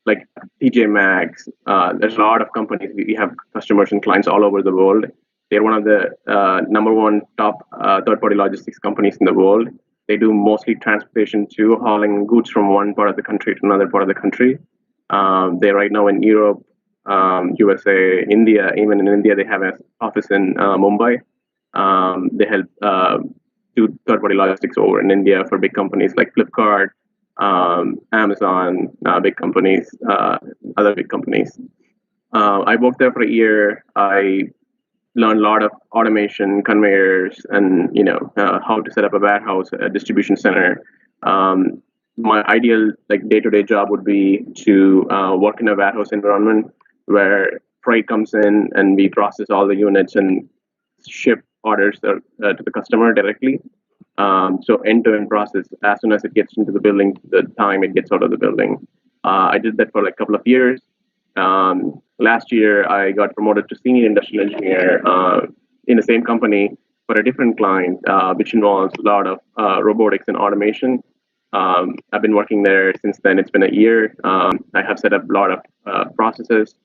like TJ Maxx. There's a lot of companies. We have customers and clients all over the world. They're one of the number one top third-party logistics companies in the world. They do mostly transportation to hauling goods from one part of the country to another part of the country. They're right now in Europe, USA, India. Even in India, they have an office in Mumbai. They help do third-party logistics over in India for big companies like Flipkart, Amazon, big companies, other big companies. I worked there for a year. I learned a lot of automation, conveyors, and how to set up a warehouse, a distribution center. My ideal day-to-day job would be to work in a warehouse environment where freight comes in and we process all the units and ship orders to the customer directly. So end-to-end process, as soon as it gets into the building, the time it gets out of the building. I did that for a couple of years. Last year, I got promoted to senior industrial engineer in the same company for a different client, which involves a lot of robotics and automation. I've been working there since then. It's been a year. I have set up a lot of processes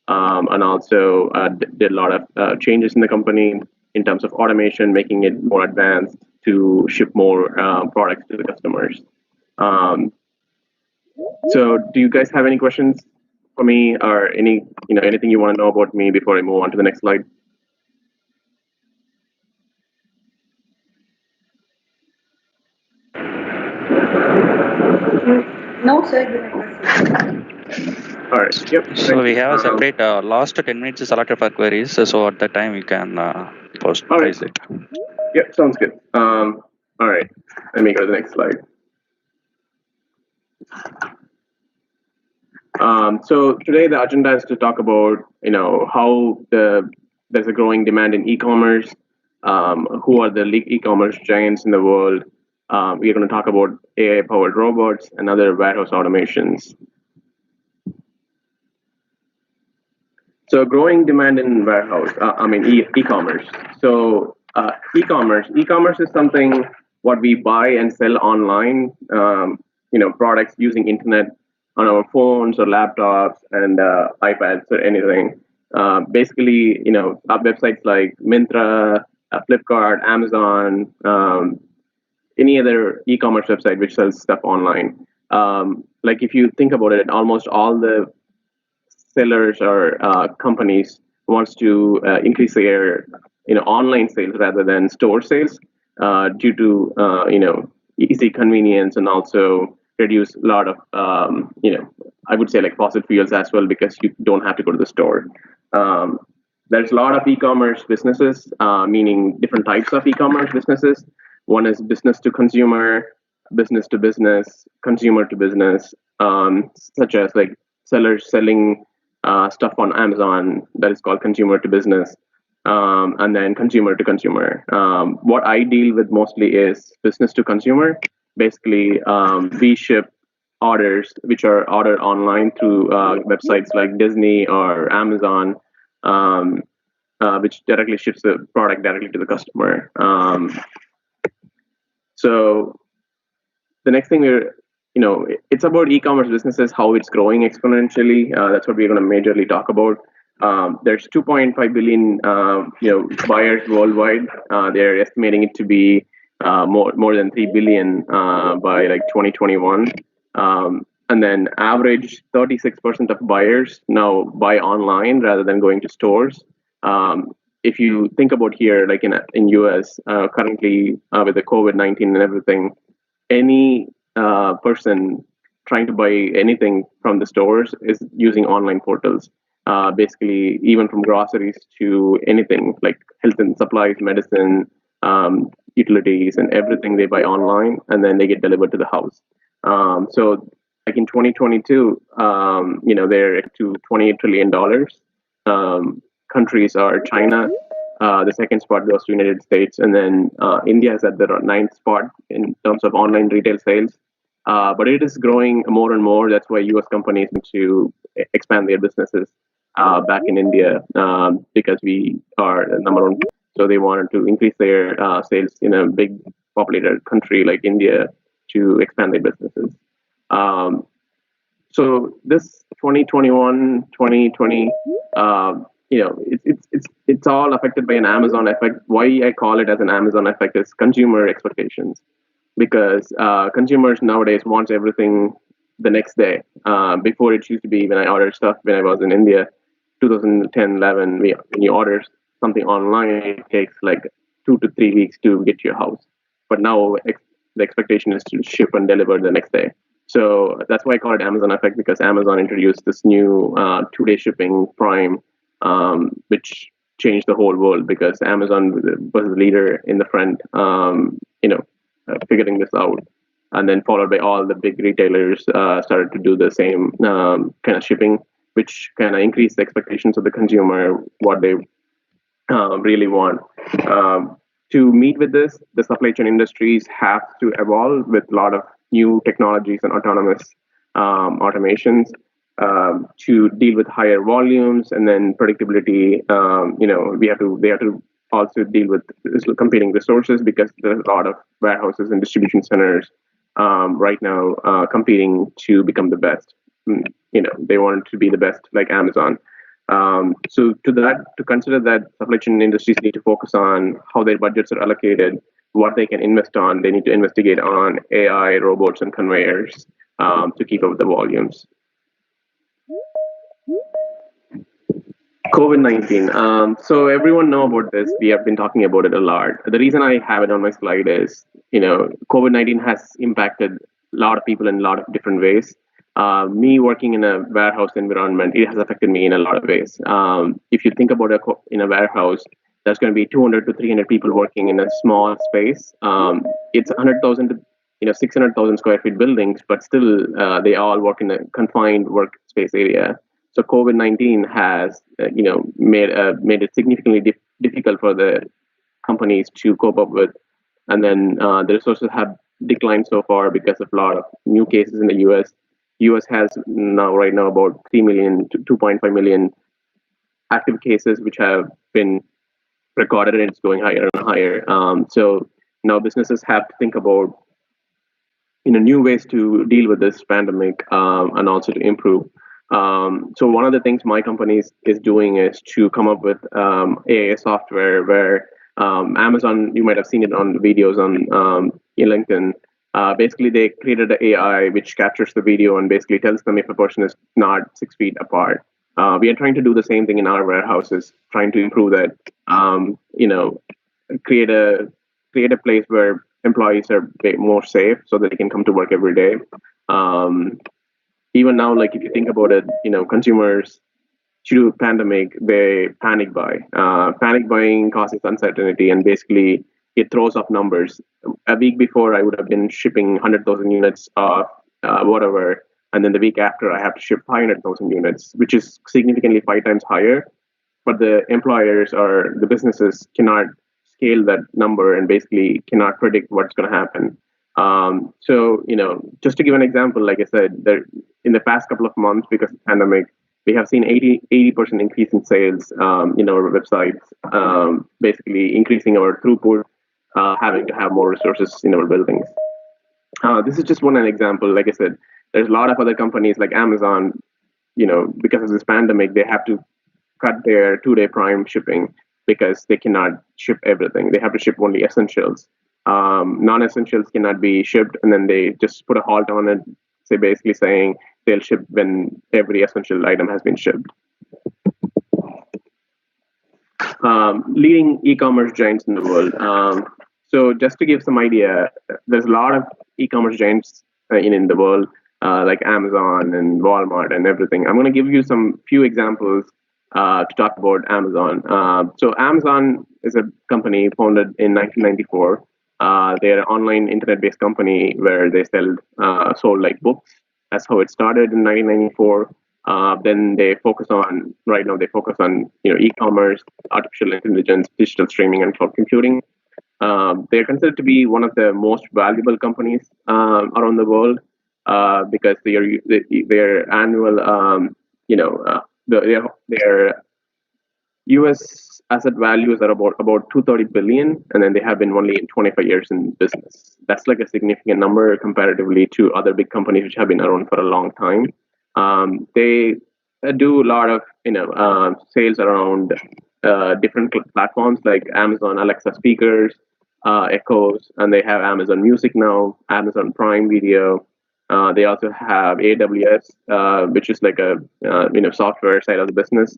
and also did a lot of changes in the company in terms of automation, making it more advanced to ship more products to the customers. So do you guys have any questions for me or anything you want to know about me before I move on to the next slide? No, sir. All right. Yep. So we have a separate last 10 minutes is allotted for queries. So at that time we can post. All right. It. Yep. Sounds good. All right. Let me go to the next slide. So today the agenda is to talk about how there's a growing demand in e-commerce. Who are the e-commerce giants in the world? We're going to talk about AI-powered robots and other warehouse automations. So growing demand in warehouse, e-commerce. So e-commerce is something what we buy and sell online, products using internet on our phones or laptops and iPads or anything. Basically, websites like Myntra, Flipkart, Amazon, any other e-commerce website which sells stuff online. If you think about it, almost all the sellers or companies wants to increase their online sales rather than store sales due to easy convenience and also reduce a lot of I would say fossil fuels as well because you don't have to go to the store. There's a lot of e-commerce businesses, meaning different types of e-commerce businesses. One is business to consumer, business to business, consumer to business, such as sellers selling stuff on Amazon that is called consumer to business, and then consumer to consumer. What I deal with mostly is business to consumer. Basically, we ship orders which are ordered online through websites like Disney or Amazon, which directly ships the product directly to the customer. So the next thing it's about e-commerce businesses, how it's growing exponentially. That's what we're going to majorly talk about. There's 2.5 billion buyers worldwide. They're estimating it to be more than 3 billion by 2021. And then average 36% of buyers now buy online rather than going to stores. If you think about here, in US, currently with the COVID-19 and everything, any person trying to buy anything from the stores is using online portals. Basically, even from groceries to anything like health and supplies, medicine, utilities, and everything they buy online, and then they get delivered to the house. So, in 2022, they're to $28 trillion. Countries are China. The second spot goes to United States, and then India is at the 9th spot in terms of online retail sales. But it is growing more and more. That's why U.S. companies need to expand their businesses back in India because we are the number one. So they wanted to increase their sales in a big populated country like India to expand their businesses. So this 2021, 2020, it's all affected by an Amazon effect. Why I call it as an Amazon effect is consumer expectations, because consumers nowadays want everything the next day. Before, it used to be when I ordered stuff when I was in India, 2010, 11, when you order something online, it takes like 2 to 3 weeks to get to your house. But now the expectation is to ship and deliver the next day. So that's why I call it Amazon effect, because Amazon introduced this new 2-day shipping Prime, which changed the whole world, because Amazon was the leader in the front, figuring this out. And then followed by all the big retailers started to do the same kind of shipping, which kind of increased the expectations of the consumer, what they really want. To meet with this, the supply chain industries have to evolve with a lot of new technologies and autonomous automations to deal with higher volumes, and then predictability. They have to also deal with competing resources, because there's a lot of warehouses and distribution centers right now competing to become the best. They want to be the best, like Amazon. So to consider that, supply chain industries need to focus on how their budgets are allocated, what they can invest on. They need to investigate on AI, robots, and conveyors to keep up with the volumes. COVID-19. So everyone know about this. We have been talking about it a lot. The reason I have it on my slide is, COVID-19 has impacted a lot of people in a lot of different ways. Me working in a warehouse environment, it has affected me in a lot of ways. If you think about in a warehouse, there's going to be 200 to 300 people working in a small space. It's 100,000 to 600,000 square feet buildings, but still they all work in a confined workspace area. So COVID-19 has, made it significantly difficult for the companies to cope up with, and then the resources have declined so far because of a lot of new cases in the U.S. U.S. has right now about 3 million to 2.5 million active cases, which have been recorded, and it's going higher and higher. So now businesses have to think about new ways to deal with this pandemic, and also to improve. So one of the things my company is doing is to come up with AI software where Amazon, you might have seen it on videos on LinkedIn. Basically, they created an AI which captures the video and basically tells them if a person is not 6 feet apart. We are trying to do the same thing in our warehouses, trying to improve that. Create a place where employees are more safe, so that they can come to work every day. Even now, like if you think about it, consumers due to pandemic, they panic buy. Panic buying causes uncertainty, and basically it throws off numbers. A week before, I would have been shipping 100,000 units of whatever, and then the week after, I have to ship 500,000 units, which is significantly 5 times higher. But the employers or the businesses cannot scale that number, and basically cannot predict what's going to happen. So, just to give an example, like I said, in the past couple of months, because of the pandemic, we have seen 80% increase in sales in our websites, basically increasing our throughput, having to have more resources in our buildings. This is just one example. Like I said, there's a lot of other companies like Amazon, because of this pandemic, they have to cut their 2-day Prime shipping, because they cannot ship everything. They have to ship only essentials. Non-essentials cannot be shipped, and then they just put a halt on it, basically saying they'll ship when every essential item has been shipped. Leading e-commerce giants in the world. So just to give some idea, there's a lot of e-commerce giants in the world, like Amazon and Walmart and everything. I'm going to give you some few examples to talk about Amazon. So Amazon is a company founded in 1994. They're an online internet-based company where they sold like books. That's how it started in 1994. Then right now they focus on e-commerce, artificial intelligence, digital streaming, and cloud computing. They're considered to be one of the most valuable companies around the world because their annual, their U.S. asset values are about 230 billion, and then they have been only 25 years in business. That's like a significant number comparatively to other big companies which have been around for a long time. They do a lot of sales around different platforms like Amazon Alexa speakers, Echoes, and they have Amazon Music now, Amazon Prime Video. They also have AWS, which is like a software side of the business.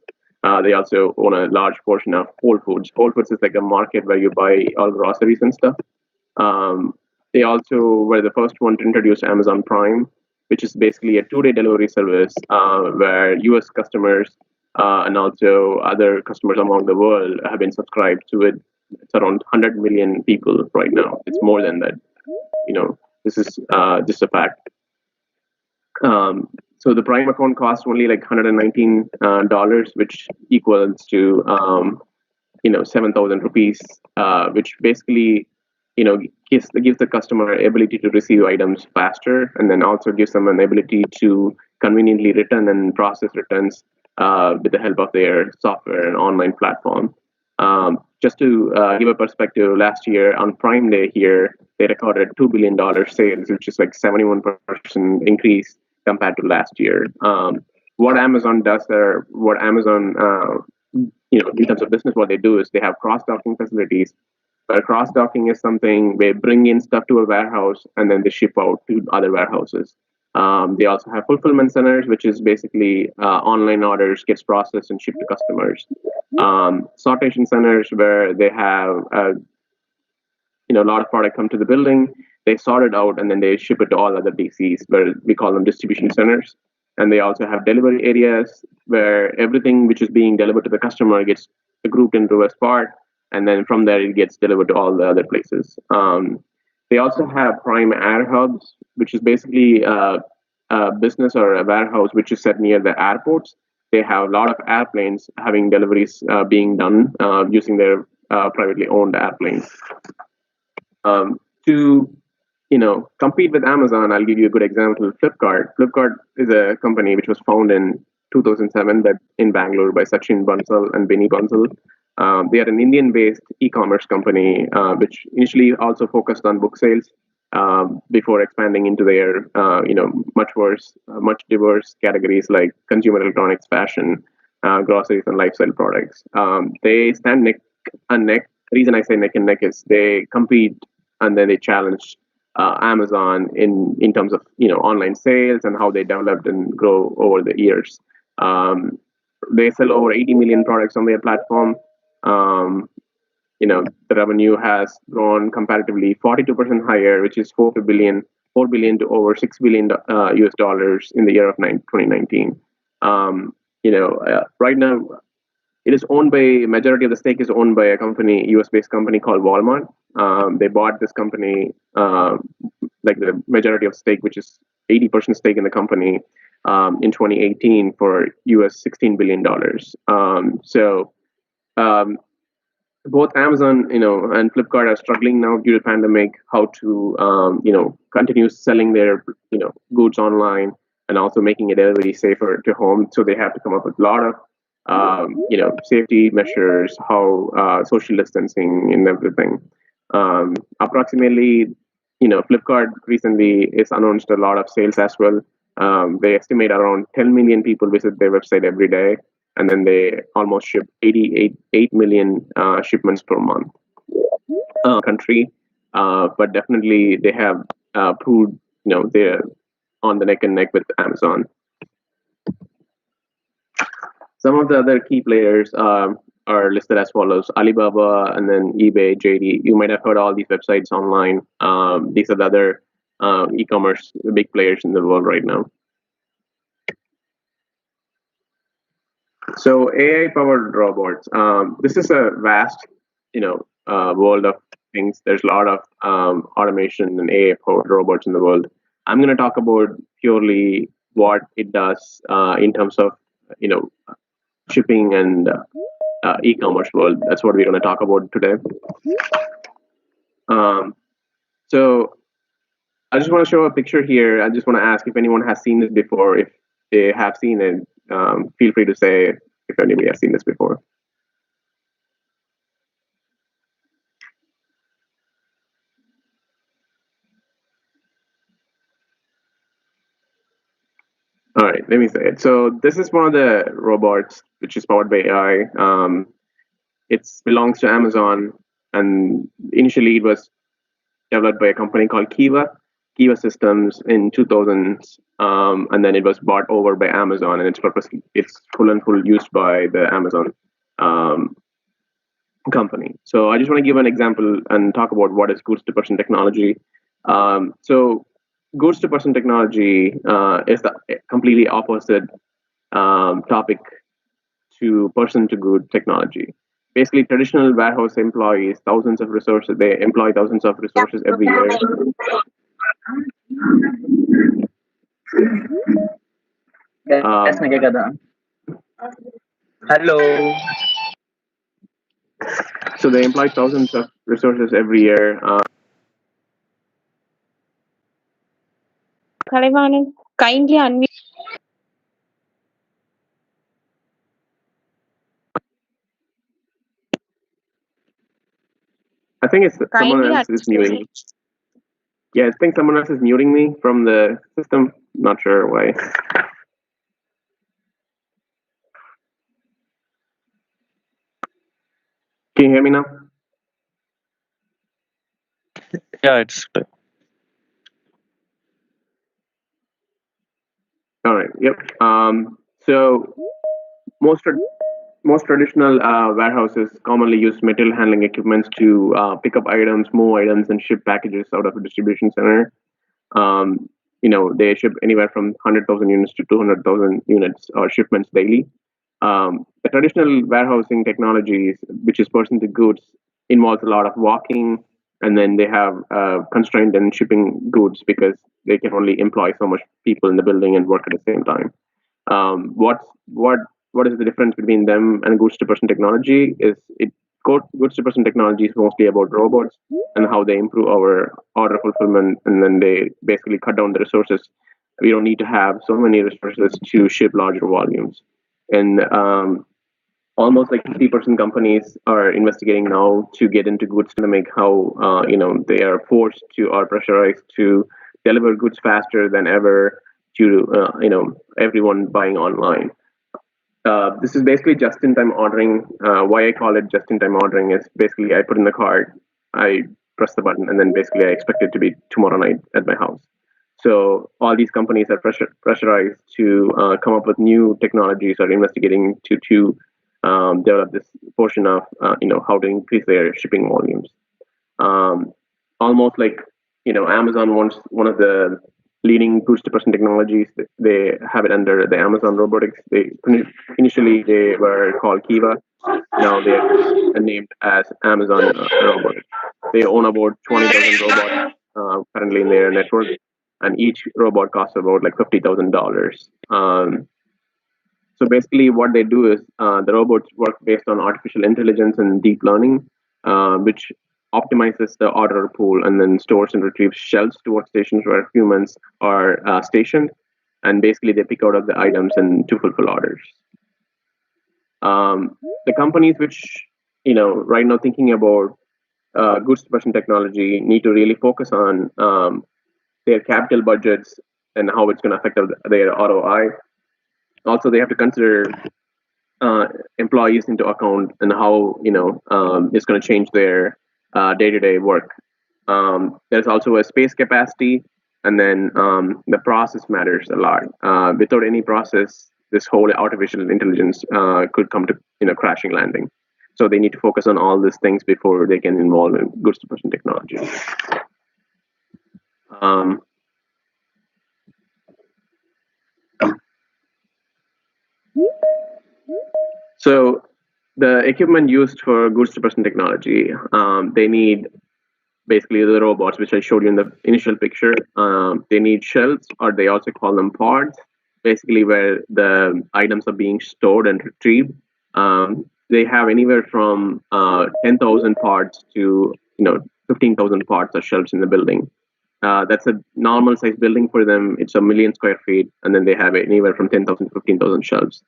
They also own a large portion of Whole Foods. Whole Foods is like a market where you buy all groceries and stuff. Um, they also were the first one to introduce Amazon Prime, which is basically a two-day delivery service where U.S. customers and also other customers among the world have been subscribed to it. It's around 100 million people right now. It's more than that. This is just a fact. So the Prime account costs only like $119, which equals to 7,000 rupees, which basically gives the customer ability to receive items faster, and then also gives them an ability to conveniently return and process returns with the help of their software and online platform. Just to give a perspective, last year on Prime Day here, they recorded $2 billion sales, which is like 71% increase compared to last year. What Amazon does there, what Amazon, in terms of business, what they do is they have cross-docking facilities. But cross-docking is something they bring in stuff to a warehouse and then they ship out to other warehouses. They also have fulfillment centers, which is basically online orders gets processed and shipped to customers. Sortation centers where they have a lot of product come to the building, they sort it out and then they ship it to all other DCs, where we call them distribution centers. And they also have delivery areas where everything which is being delivered to the customer gets grouped into a spot, and then from there it gets delivered to all the other places. They also have Prime Air Hubs, which is basically a business or a warehouse which is set near the airports. They have a lot of airplanes having deliveries being done using their privately owned airplanes. To compete with Amazon, I'll give you a good example. Flipkart. Flipkart is a company which was founded in 2007 in Bangalore by Sachin Bansal and Benny Bansal. They are an Indian-based e-commerce company which initially also focused on book sales before expanding into their much diverse categories like consumer electronics, fashion, groceries, and lifestyle products. They stand neck and neck. The reason I say neck and neck is they compete and then they challenge Amazon in terms of online sales and how they developed and grow over the years. They sell over 80 million products on their platform. The revenue has grown comparatively 42% higher, which is 4 billion to over $6 billion US dollars in the year of 2019. Right now, it is owned by majority of the stake is owned by a company, US-based company called Walmart. They bought this company, like the majority of stake, which is 80% stake in the company, in 2018 for US $16 billion. Both Amazon, and Flipkart are struggling now due to the pandemic, how to, continue selling their, goods online and also making it delivery safer to home. So they have to come up with a lot of safety measures, how social distancing and everything. Approximately, Flipkart recently is announced a lot of sales as well. They estimate around 10 million people visit their website every day, and then they almost ship 8 million shipments per month. Country, but definitely they have proved, they're on the neck and neck with Amazon. Some of the other key players are listed as follows: Alibaba, and then eBay, JD. You might have heard all these websites online. These are the other e-commerce big players in the world right now. So AI-powered robots. This is a vast, world of things. There's a lot of automation and AI-powered robots in the world. I'm going to talk about purely what it does in terms of, shipping and e-commerce world. That's what we're going to talk about today. So I just want to show a picture here. I just want to ask if anyone has seen this before. If they have seen it, feel free to say if anybody has seen this before. All right, let me say it. So this is one of the robots which is powered by AI. It belongs to Amazon, and initially it was developed by a company called Kiva Systems in 2000s, and then it was bought over by Amazon, and it's full and full used by the Amazon um, company. So I just want to give an example and talk about what is goods to person technology. So goods to person technology is the completely opposite topic to person to good technology. Basically, traditional warehouse employees thousands of resources. They employ thousands of resources every year. Hello. So they employ thousands of resources every year. Kalaivanan, kindly unmute. I think it's someone Kindly else is unmute. muting. Yeah, I think someone else is muting me from the system. Not sure why. Can you hear me now? Yeah, it's All right. Yep. So most traditional warehouses commonly use material handling equipment to pick up items, move items, and ship packages out of a distribution center. Um, they ship anywhere from 100,000 units to 200,000 units or shipments daily. The traditional warehousing technologies, which is person to goods, involves a lot of walking, and then they have constraint in shipping goods because they can only employ so much people in the building and work at the same time. What is the difference between them and goods to person technology? Goods to person technology is mostly about robots and how they improve our order fulfillment, and then they basically cut down the resources. We don't need to have so many resources to ship larger volumes, and almost like 50% companies are investigating now to get into goods dynamic, how they are forced to or pressurized to deliver goods faster than ever to everyone buying online. This is basically just-in-time ordering. Why I call it just-in-time ordering is basically I put in the cart, I press the button, and then basically I expect it to be tomorrow night at my house. So all these companies are pressurized to come up with new technologies or investigating to develop this portion of how to increase their shipping volumes. Almost like Amazon wants one of the leading goods to person technologies. They have it under the Amazon Robotics. Initially they were called Kiva. Now they are named as Amazon Robotics. They own about 20,000 robots currently in their network, and each robot costs about like $50,000. So basically, what they do is the robots work based on artificial intelligence and deep learning, which optimizes the order pool and then stores and retrieves shelves to workstations where humans are stationed, and basically they pick out of the items and to fulfill orders. The companies which right now thinking about goods to person technology need to really focus on their capital budgets and how it's going to affect their ROI. Also, they have to consider employees into account and how it's going to change their day-to-day work. There's also a space capacity, and then the process matters a lot. Without any process, this whole artificial intelligence could come to crashing landing. So they need to focus on all these things before they can involve in goods to person technology. So the equipment used for goods to person technology, they need basically the robots, which I showed you in the initial picture. They need shelves, or they also call them pods, basically where the items are being stored and retrieved. They have anywhere from 10,000 pods to 15,000 pods or shelves in the building. That's a normal size building for them. It's 1,000,000 square feet, and then they have anywhere from 10,000 to 15,000 shelves.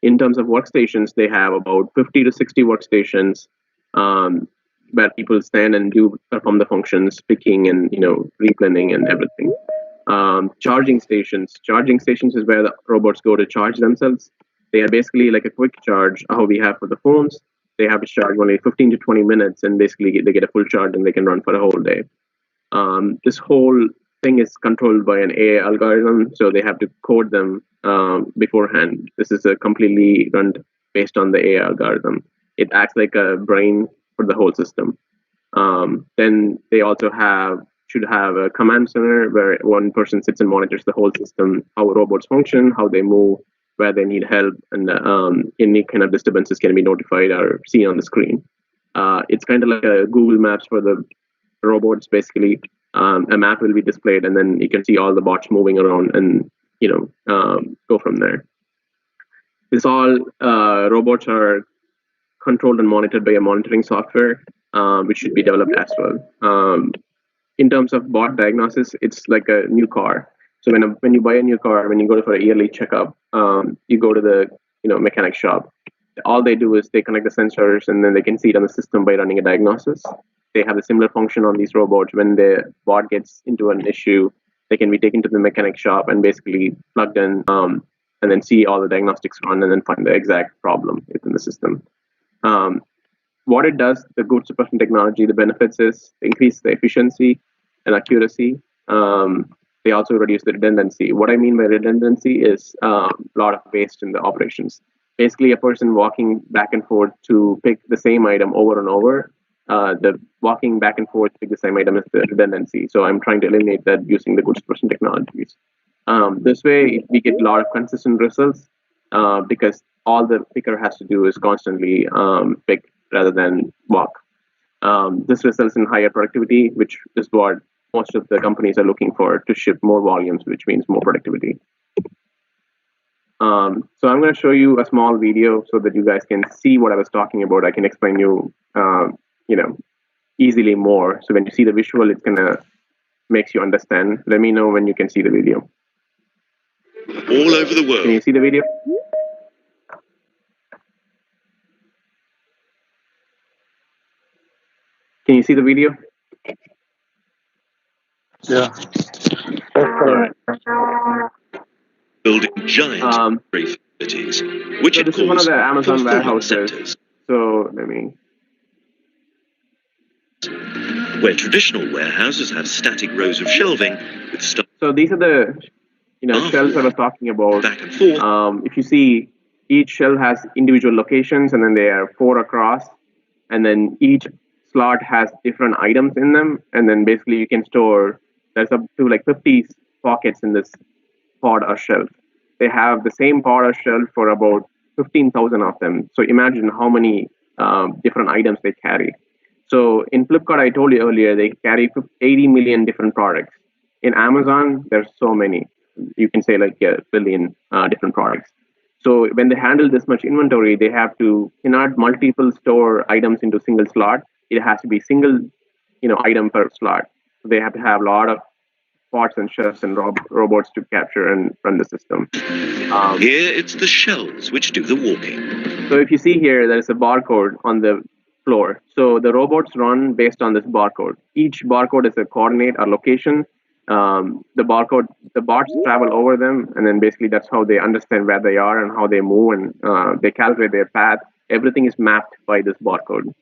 In terms of workstations, they have about 50 to 60 workstations where people stand and do perform the functions, picking and replanning and everything. Charging stations. Charging stations is where the robots go to charge themselves. They are basically like a quick charge, how we have for the phones. They have to charge only 15 to 20 minutes, and basically they get a full charge and they can run for a whole day. This whole thing is controlled by an AI algorithm, so they have to code them beforehand. This is a completely run based on the AI algorithm. It acts like a brain for the whole system. Then they also should have a command center where one person sits and monitors the whole system, how robots function, how they move, where they need help, and any kind of disturbances can be notified or seen on the screen. It's kind of like a Google Maps for the robots. Basically, a map will be displayed, and then you can see all the bots moving around, and go from there. This all robots are controlled and monitored by a monitoring software, which should be developed as well. In terms of bot diagnosis, it's like a new car. So when you buy a new car, when you go for a yearly checkup, you go to the mechanic shop. All they do is they connect the sensors, and then they can see it on the system by running a diagnosis. They have a similar function on these robots. When the bot gets into an issue, they can be taken to the mechanic shop and basically plugged in, and then see all the diagnostics run, and then find the exact problem within the system. What it does, the good suppression technology, the benefits is increase the efficiency and accuracy. They also reduce the redundancy. What I mean by redundancy is a lot of waste in the operations. Basically, a person walking back and forth to pick the same item over and over, the walking back and forth to pick the same item is the redundancy. So I'm trying to eliminate that using the good suppression technologies. This way, we get a lot of consistent results because all the picker has to do is constantly pick rather than walk. This results in higher productivity, which is what most of the companies are looking for to ship more volumes, which means more productivity. So I'm going to show you a small video so that you guys can see what I was talking about. I can explain you, easily more. So when you see the visual, it's going to makes you understand. Let me know when you can see the video. All over the world. Can you see the video? Can you see the video? Yeah. Building giant facilities, which so it this is one of calls the Amazon fulfillment warehouses. centers, So let me. where traditional warehouses have static rows of shelving with stuff So these are the shelves I was talking about. back and forth. If you see, each shelf has individual locations, and then they are 4 across, and then each slot has different items in them, and then basically you can store. There's up to like 50 pockets in this pod or shelf. They have the same pod or shelf for about 15,000 of them. So imagine how many different items they carry. So in Flipkart, I told you earlier, they carry 80 million different products. In Amazon, there's so many. You can say like a billion different products. So when they handle this much inventory, they have to cannot multiple store items into single slot. It has to be single, item per slot. So they have to have a lot of pods and shelves and robots to capture and run the system. Here it's the shelves which do the walking. So if you see here, there's a barcode on the floor. So the robots run based on this barcode. Each barcode is a coordinate or location. The bots travel over them, and then basically that's how they understand where they are and how they move, and they calculate their path. Everything is mapped by this barcode.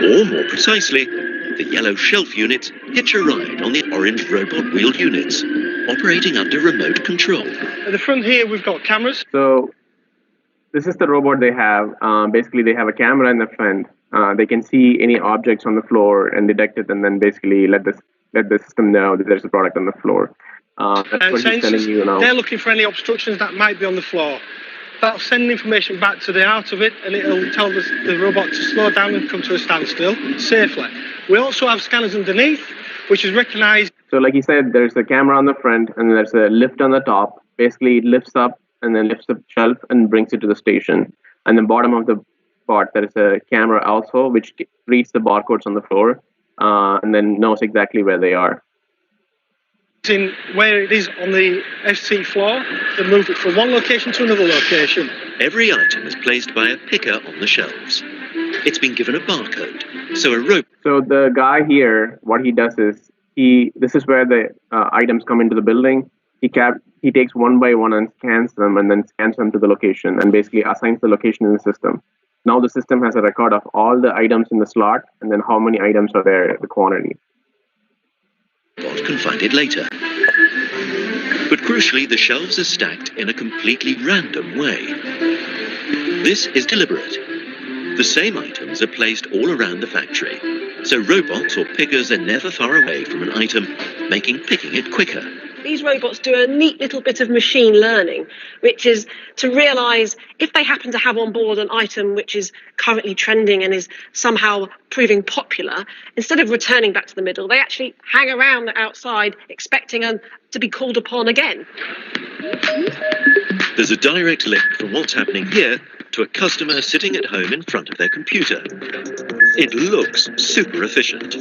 Or more precisely, the yellow shelf units hitch a ride on the orange robot wheeled units, operating under remote control. At the front here, we've got cameras. So this is the robot they have. Basically, they have a camera in the front. They can see any objects on the floor and detect it, and then basically let the system know that there's a product on the floor. That's what he's telling you now. They're looking for any obstructions that might be on the floor. That'll send information back to the heart of it, and it'll tell the robot to slow down and come to a standstill safely. We also have scanners underneath, which is recognized. So like he said, there's a camera on the front, and there's a lift on the top. Basically, it lifts up and then lifts the shelf and brings it to the station. And the bottom of the part, there is a camera also, which reads the barcodes on the floor, and then knows exactly where they are. in where it is on the ST floor, they move it from one location to another location. Every item is placed by a picker on the shelves. It's been given a barcode, so a rope. So the guy here, what he does is this is where the items come into the building. He takes one by one and scans them, and then scans them to the location, and basically assigns the location in the system. Now the system has a record of all the items in the slot, and then how many items are there, the quantity. Bot can find it later. But crucially, the shelves are stacked in a completely random way. This is deliberate. The same items are placed all around the factory, so robots or pickers are never far away from an item, making picking it quicker. These robots do a neat little bit of machine learning, which is to realise if they happen to have on board an item which is currently trending and is somehow proving popular, instead of returning back to the middle, they actually hang around outside expecting to be called upon again. There's a direct link from what's happening here to a customer sitting at home in front of their computer. It looks super efficient.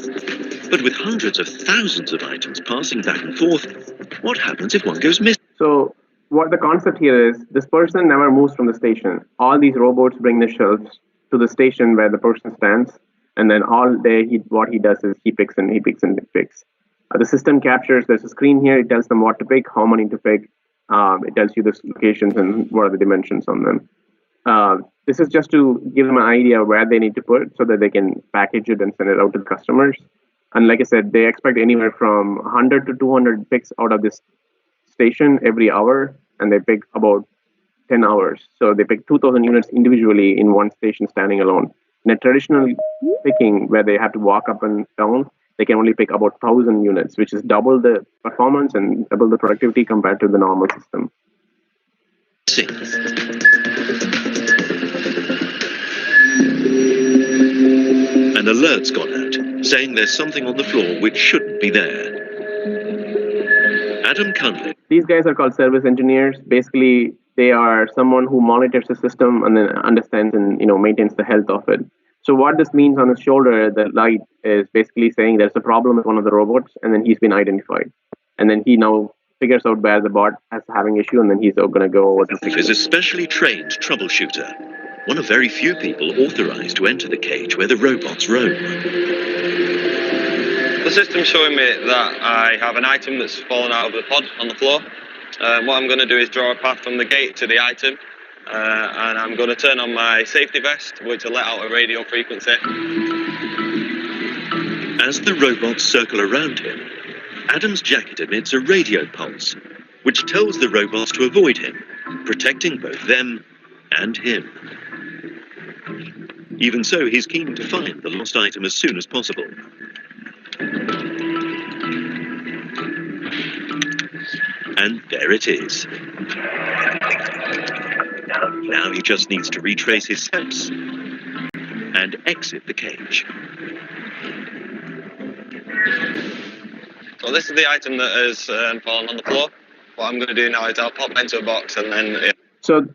But with hundreds of thousands of items passing back and forth, what happens if one goes missing? So what the concept here is, this person never moves from the station. All these robots bring the shelves to the station where the person stands, and then all day what he does is he picks and he picks and he picks. The system captures, there's a screen here, it tells them what to pick, how many to pick, it tells you the locations and what are the dimensions on them. This is just to give them an idea where they need to put it so that they can package it and send it out to the customers. And like I said, they expect anywhere from 100 to 200 picks out of this station every hour, and they pick about 10 hours. So they pick 2,000 units individually in one station standing alone. In a traditional picking, where they have to walk up and down, they can only pick about 1,000 units, which is double the performance and double the productivity compared to the normal system. An alert's gone out, saying there's something on the floor which shouldn't be there. Adam Cunliffe. These guys are called service engineers. Basically, they are someone who monitors the system and then understands and maintains the health of it. So what this means on his shoulder, the light is basically saying there's a problem with one of the robots, and then he's been identified. And then he now figures out where the bot has having issue, and then he's going to go over to fix it. Is a specially trained troubleshooter, one of very few people authorized to enter the cage where the robots roam. The system's showing me that I have an item that's fallen out of the pod on the floor. What I'm going to do is draw a path from the gate to the item, and I'm going to turn on my safety vest, which will let out a radio frequency. As the robots circle around him, Adam's jacket emits a radio pulse, which tells the robots to avoid him, protecting both them and him. Even so, he's keen to find the lost item as soon as possible. And there it is. Now he just needs to retrace his steps and exit the cage. So this is the item that has fallen on the floor. What I'm going to do now is I'll pop into a box and then... So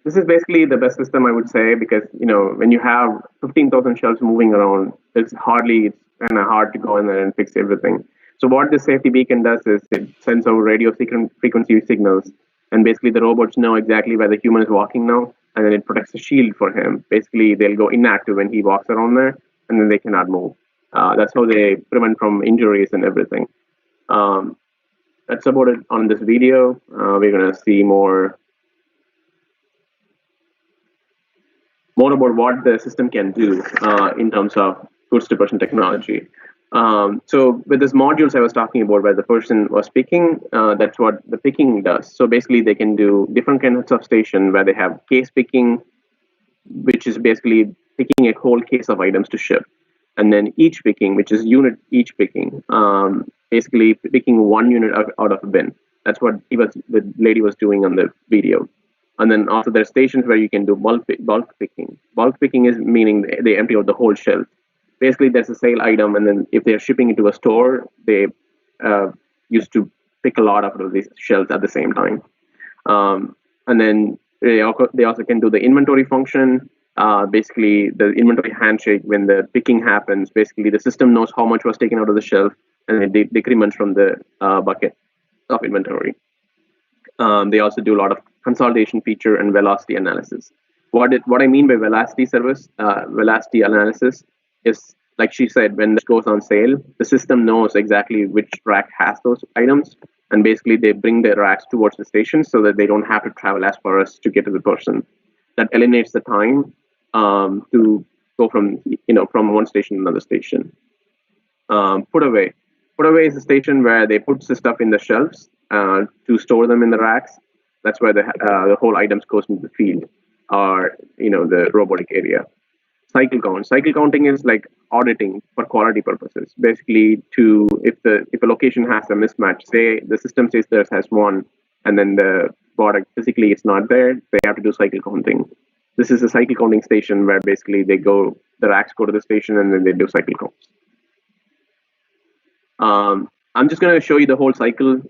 this is basically the best system, I would say, because when you have 15,000 shelves moving around, it's kind of hard to go in there and fix everything. So what this safety beacon does is it sends out radio frequency signals, and basically the robots know exactly where the human is walking now, and then it protects a shield for him. Basically, they'll go inactive when he walks around there, and then they cannot move. That's how they prevent from injuries and everything. That's about it on this video. We're going to see more about what the system can do in terms of goods-to-person technology. So with these modules I was talking about where the person was picking, that's what the picking does. So basically they can do different kinds of station where they have case picking, which is basically picking a whole case of items to ship. And then each picking, which is unit each picking, basically picking one unit out of a bin. That's what the lady was doing on the video. And then also there are stations where you can do bulk picking. Bulk picking is meaning they empty out the whole shelf. Basically, there's a sale item, and then if they're shipping it to a store, they used to pick a lot of these shelves at the same time. And then they also can do the inventory function. Basically, the inventory handshake, when the picking happens, basically the system knows how much was taken out of the shelf, and it decrements from the bucket. of inventory. They also do a lot of consolidation feature and velocity analysis. What I mean by velocity analysis is, like she said, when this goes on sale, the system knows exactly which rack has those items, and basically they bring their racks towards the station so that they don't have to travel as far as to get to the person. That eliminates the time to go from one station to another station. Put away. Put away is a station where they put the stuff in the shelves to store them in the racks. That's where the whole items goes into the field, or the robotic area. Cycle count. Cycle counting is like auditing for quality purposes. Basically, if a location has a mismatch, say the system says theirs has one, and then the product physically is not there, they have to do cycle counting. This is a cycle counting station where basically the racks go to the station and then they do cycle counts. I'm just going to show you the whole cycle